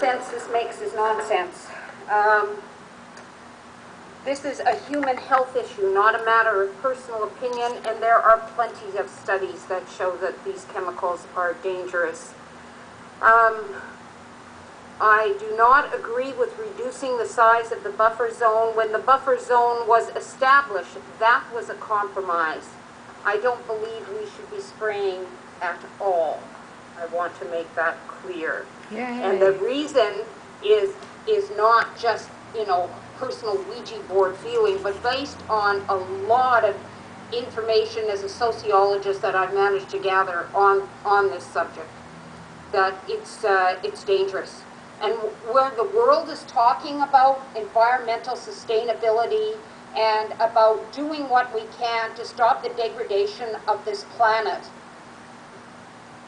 sense this makes is nonsense. This is a human health issue, not a matter of personal opinion, and there are plenty of studies that show that these chemicals are dangerous. I do not agree with reducing the size of the buffer zone. When the buffer zone was established, that was a compromise. I don't believe we should be spraying at all. I want to make that clear. Yay. And the reason is not just, you know, personal Ouija board feeling, but based on a lot of information as a sociologist that I've managed to gather on this subject, that it's dangerous. And where the world is talking about environmental sustainability and about doing what we can to stop the degradation of this planet,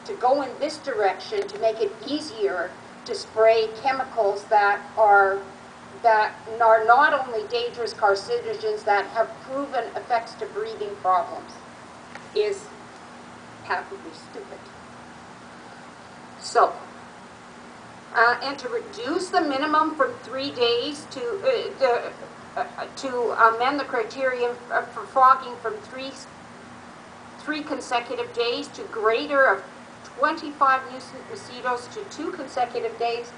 to go in this direction to make it easier to spray chemicals that are not only dangerous carcinogens, that have proven effects to breathing problems, is patently stupid. So, and to reduce the minimum from 3 days to amend the criterion for fogging from three consecutive days to greater of 25 mosquitoes to 2 consecutive days.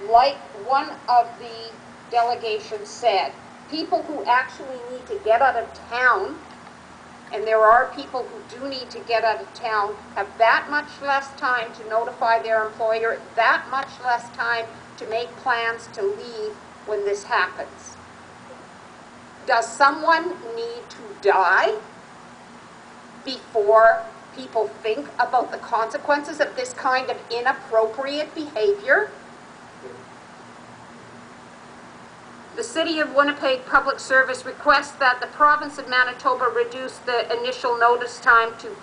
Like one of the delegations said, people who actually need to get out of town, and there are people who do need to get out of town, have that much less time to notify their employer, that much less time to make plans to leave when this happens. Does someone need to die before people think about the consequences of this kind of inappropriate behavior? The City of Winnipeg Public Service requests that the province of Manitoba reduce the initial notice time to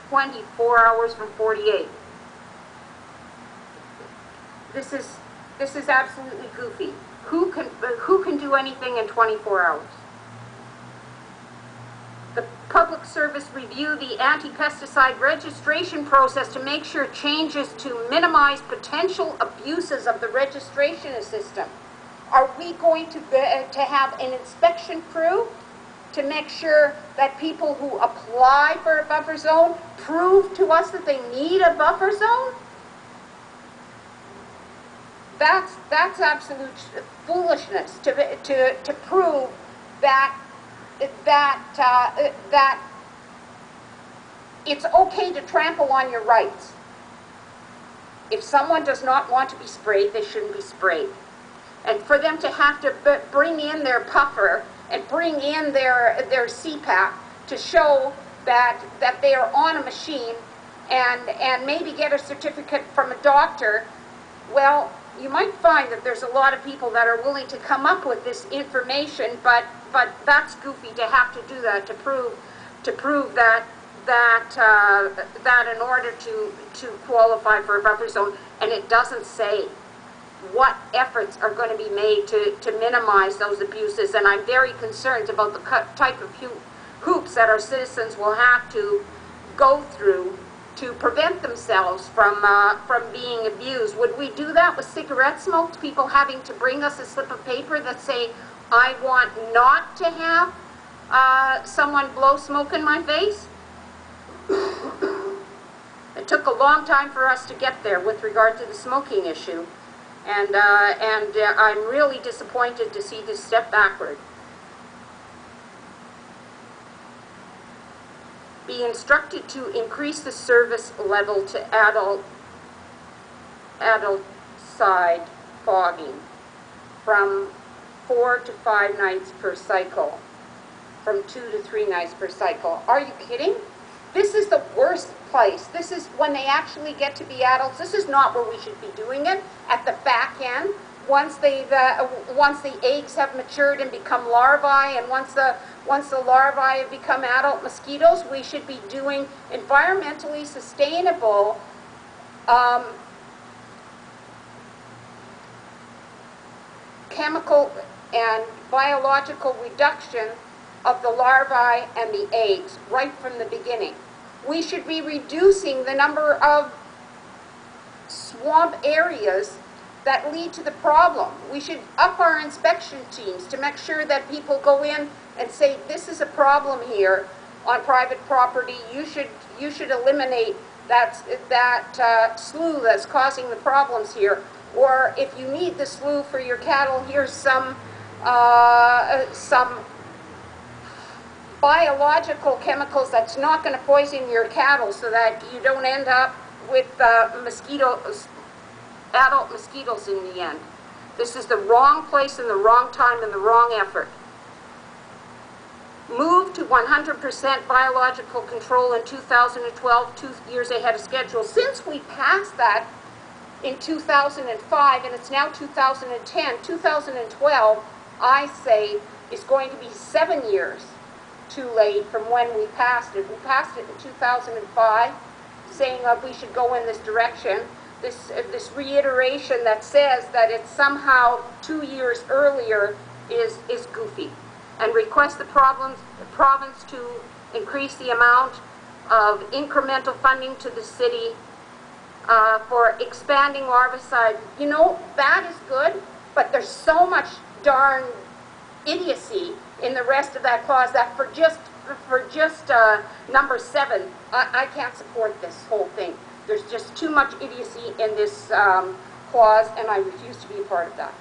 24 hours from 48. This is absolutely goofy. Who can do anything in 24 hours? The Public Service review the anti-pesticide registration process to make sure changes to minimize potential abuses of the registration system. Are we going to have an inspection crew to make sure that people who apply for a buffer zone prove to us that they need a buffer zone? That's absolute foolishness to prove that it's okay to trample on your rights. If someone does not want to be sprayed, they shouldn't be sprayed. And for them to have to bring in their puffer and bring in their CPAP to show that they are on a machine and maybe get a certificate from a doctor, well, you might find that there's a lot of people that are willing to come up with this information, but that's goofy to have to do that to prove that in order to qualify for a buffer zone, and it doesn't say what efforts are going to be made to minimize those abuses. And I'm very concerned about the type of hoops that our citizens will have to go through to prevent themselves from being abused. Would we do that with cigarette smoke? People having to bring us a slip of paper that say, I want not to have someone blow smoke in my face? It took a long time for us to get there with regard to the smoking issue. And I'm really disappointed to see this step backward. Be instructed to increase the service level to adult side fogging from 4 to 5 nights per cycle, from 2 to 3 nights per cycle. Are you kidding? This is the worst place. This is when they actually get to be adults. This is not where we should be doing it, at the back end. Once the eggs have matured and become larvae, and once the larvae have become adult mosquitoes, we should be doing environmentally sustainable chemical and biological reduction of the larvae and the eggs right from the beginning. We should be reducing the number of swamp areas that lead to the problem. We should up our inspection teams to make sure that people go in and say, this is a problem here on private property. You should eliminate that slough that's causing the problems here. Or if you need the slough for your cattle, here's some biological chemicals that's not going to poison your cattle so that you don't end up with mosquitoes, adult mosquitoes in the end. This is the wrong place and the wrong time and the wrong effort. Move to 100% biological control in 2012, 2 years ahead of schedule. Since we passed that in 2005 and it's now 2010, 2012, I say, is going to be 7 years too late from when we passed it. We passed it in 2005, saying that we should go in this direction. This reiteration that says that it's somehow 2 years earlier is goofy. And request the province to increase the amount of incremental funding to the city for expanding larvicide. You know, that is good, but there's so much darn idiocy in the rest of that clause that for just number 7, I can't support this whole thing. There's just too much idiocy in this clause, and I refuse to be a part of that.